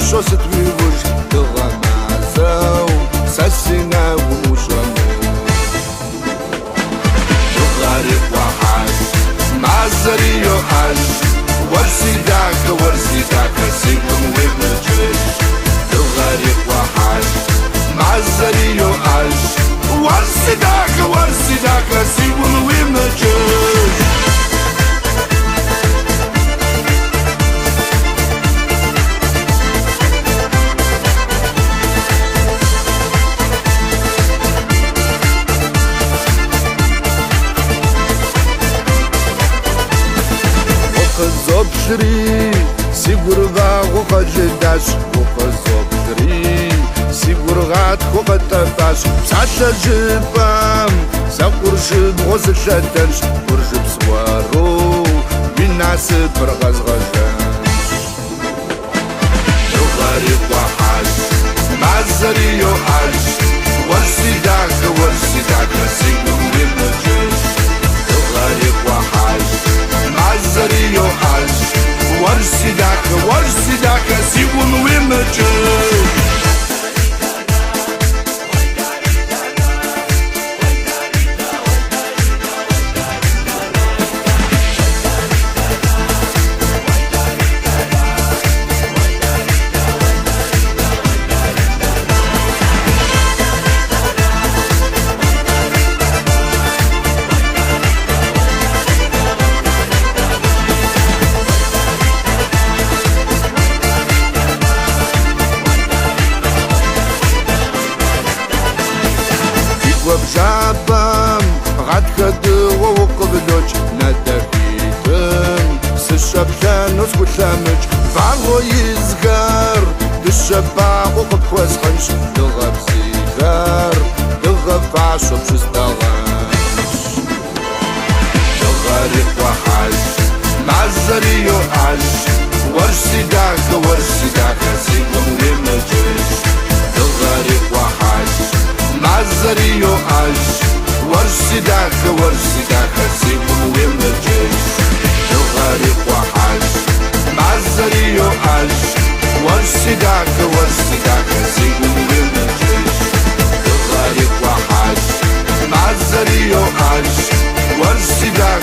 شو ستويوش تغمازو سسنا ومشمو الغريب وحش معزري يوحش ورسي داك سيكون ويمجش الغريب وحش معزري يوحش ورسي داك سيكون ويمجش Zobshri sigurga khoqajdash zobshri sigurgat khoqatash satjipam sakurshid g'osishatash kurshib swaro binas birg'azg'ash g'arib wahash mazari yohash warsidak sigur wimnajish g'arib wahash mazari yohash warsidak sigun wimnajish وبجابم غاد كدو وقبلوش ندفيتم سشبشان وسكوت لامج فعلو يزغر دشباع وقب خواسخنش دغب سيغر دغب فعشو بشستغنش دغريق وحش معزري يوحش ورسي داك سيكون ويمجش دغريق وحش معزري يوحش ورسداك سيكون ويمجش الغريب وحش معزري يوحش ورسداك سيكون ويمجش الغريب وحش معزري يوحش ورسداك